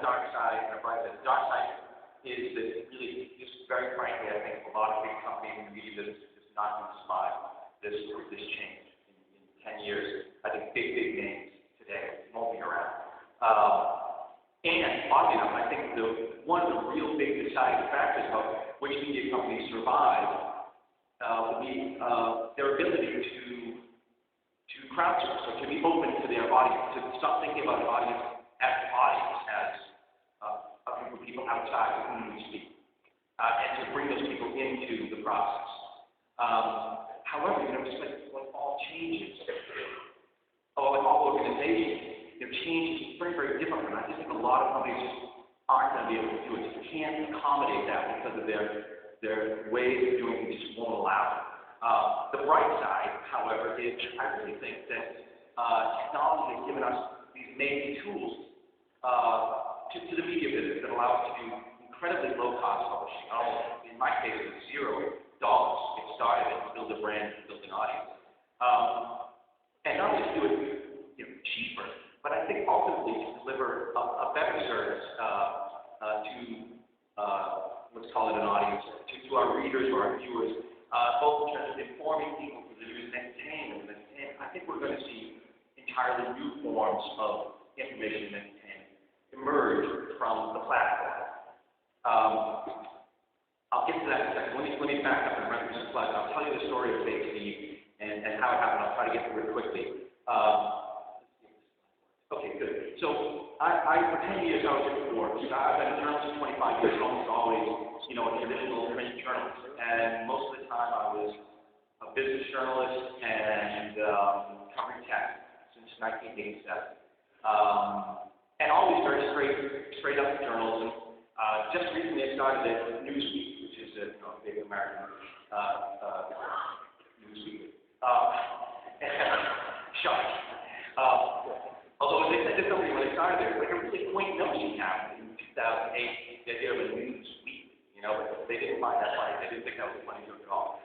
dark side and a bright side. The dark side is that really, just very frankly, I think a lot of big companies in the media business is not going to survive this change in 10 years. I think big names today won't be around. And oddly enough, I think one of the real big deciding factors of which media companies survive will be their ability to crowdsource, or to be open to their audience, to stop thinking about an audience as an audience, as a group of people outside of whom we speak, and to bring those people into the process. However, just like all changes, or like all organizations, change is very, very different. And I just think a lot of companies just aren't going to be able to do it. You can't accommodate that because of their ways of doing things just won't allow it. The bright side, however, is I really think that technology has given us these amazing tools to the media business that allow us to do incredibly low-cost publishing. In my case, it's $0 to get started and build a brand and build an audience. And not just do it cheaper, but I think ultimately to deliver a better service to let's call it an audience, to our readers or our viewers, both in terms of informing people for the news and entertainment. I think we're going to see entirely new forms of information and entertainment emerge from the platform. I'll get to that in a second. Let me back up and run through some slides. I'll tell you the story of Fake Steve and how it happened. I'll try to get through it quickly. Okay, good. So for 10 years I was in Forbes. I've been a journalist for 25 years, almost always, a traditional print journalist. And most of the time I was a business journalist and covering tech since 1987. And always very straight up journalism. Just recently I started at Newsweek, which is a big American newsweek. Shocking. Although they said to somebody when they started there, it's like a really quaint notion now in 2008, the idea of a news week, but they didn't find that funny. They didn't think that was a funny joke at all.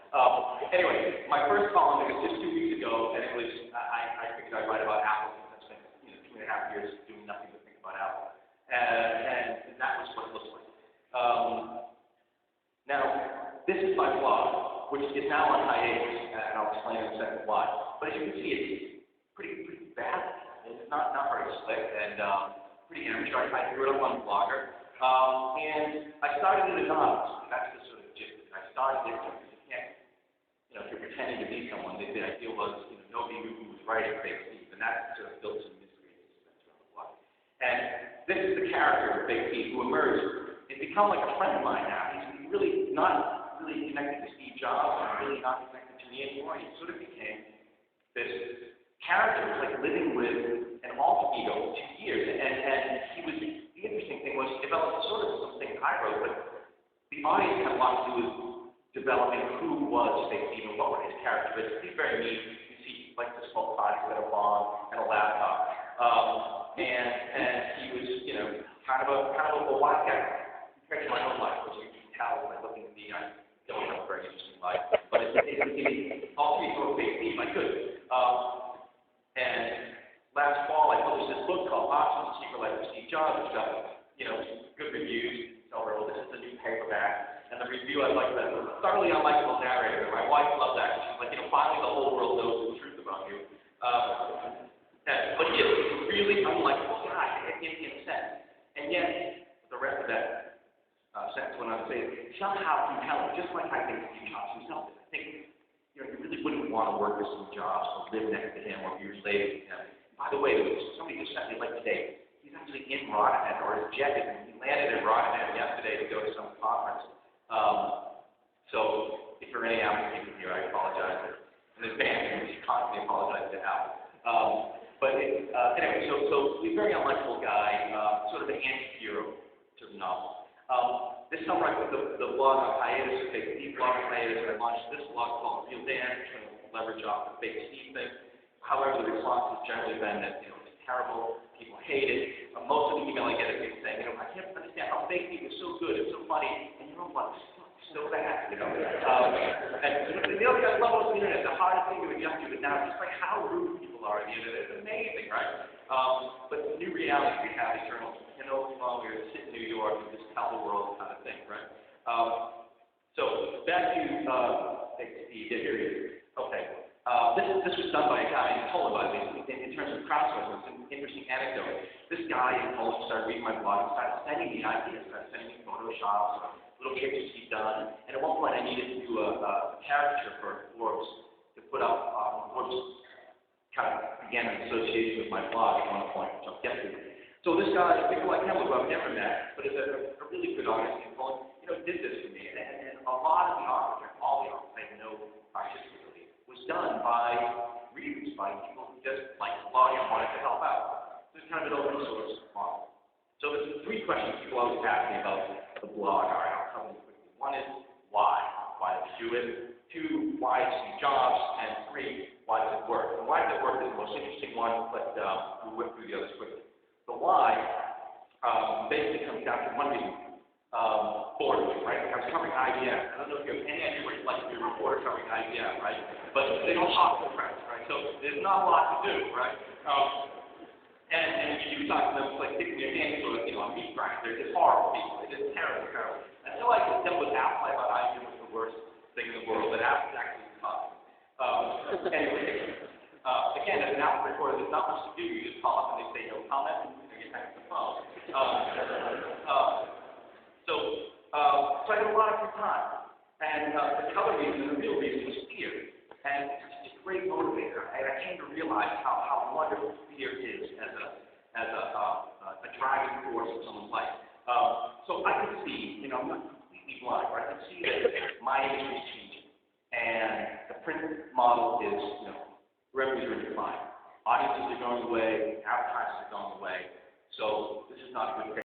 Anyway, my first column was just 2 weeks ago, and it was, I figured I'd write about Apple, since I spent 2.5 years doing nothing but think about Apple. And that was what it looks like. Now, this is my blog, which is now on hiatus, and I'll explain in a second why. But as you can see, it's pretty bad. It's not very slick and pretty amateur. I threw it up on Blogger. And I started it anonymous. That's the sort of gist of it. I started it because you can't, if you're pretending to be someone, the idea was, nobody knew who was writing Fake Steve, and that sort of built some mystery and suspense around the blog. And this is the character of Fake Steve who emerged. It's become like a friend of mine now. He's really not really connected to Steve Jobs, and really not connected to me anymore. He sort of became this character was like living with an alter ego for 2 years, and the interesting thing was he developed sort of something I wrote, but the audience had a lot to do with developing who was Fake Steve and what were his characteristics. He's very neat. You see, he likes to smoke pot, he's got a bong and a laptop, and he was, kind of a wild guy compared to my own life, which you can tell by looking at me. I don't have a very interesting life, but it's alter ego of Fake Steve. I could. And last fall, I published this book called The Secret Life of Steve Jobs, which got, good reviews. So this is a new paperback. And the review I liked that. It was a thoroughly unlikable narrator. My wife loved that. She's like, finally the whole world knows the truth about you. But he is a really unlikable guy in a sense. And yet, the rest of that sentence went on to say, somehow compelling, just like I think Steve Jobs himself is. I think, you really wouldn't want to work with Steve Jobs or live next to him or be related to him. By the way, somebody just sent me like today. He's actually in Rotterdam, or his jet, he landed in Rotterdam yesterday to go to some conference. So if there are any Apple people here, I apologize in advance. He constantly apologizes to Apple. But anyway, so he's a very unlikable guy, sort of an anti-hero to the novel. This summer I put the blog on hiatus, Fake Steve blog on hiatus, and I launched this blog called Real Dan, trying to leverage off the Fake Steve thing. However, the response has generally been that, it's terrible, people hate it. Most of the email I get is people saying, I can't understand how Fake Steve is so good, it's so funny, and your own blog is so bad, And the other guys love the internet, the hardest thing to adjust to, but now just like how rude people are on the internet, it's amazing, right? But the new reality we have as journalists, we can no longer So back to Steve. Here he is. Okay. This was done by a guy in Poland, by the way, in terms of crowdsourcing. It's an interesting anecdote. This guy in Poland started reading my blog and started sending me ideas, started sending me Photoshops, little pictures he'd done. And at one point, I needed to do a caricature for Forbes to put up. Forbes kind of began an association with my blog at one point, which I'll get to. So this guy, people like him, who I've never met, but is a really good artist in Poland, did this for me. And a lot of the art, all the art, I have no artistic belief, was done by readers, by people who just liked the blog and wanted to help out. So it's kind of an open source model. So there's three questions people always ask me about the blog. All right, I'll cover them quickly. One is why? Why did you do it? Two, why Steve Jobs? And three, why does it work? And why does it work is the most interesting one, but we'll whip through the others quickly. The why basically comes down to one reason. Boredom, right? I was covering IBM. I don't know if you have any idea what it's like to be a reporter covering IBM, right? But they don't hop the press, right? So there's not a lot to do, right? And you talk to them, it's like sticking your hand into a meat grinder. They're just horrible people. They're just terrible, terrible. I feel like with Apple, I thought IBM was the worst thing in the world, but Apple's actually tough. Anyway, again, as an Apple reporter, there's not much to do. You just call up and they say no comment, and you hang up the phone. So I had a lot of free time. And the other reason, the real reason, was fear. And it's just a great motivator. And I came to realize how wonderful fear is as a driving force in someone's life. So I could see, I'm not completely blind, but I could see that my industry is changing. And the print model is, revenues are in decline. Audiences are going away, advertisers are going away. So this is not a good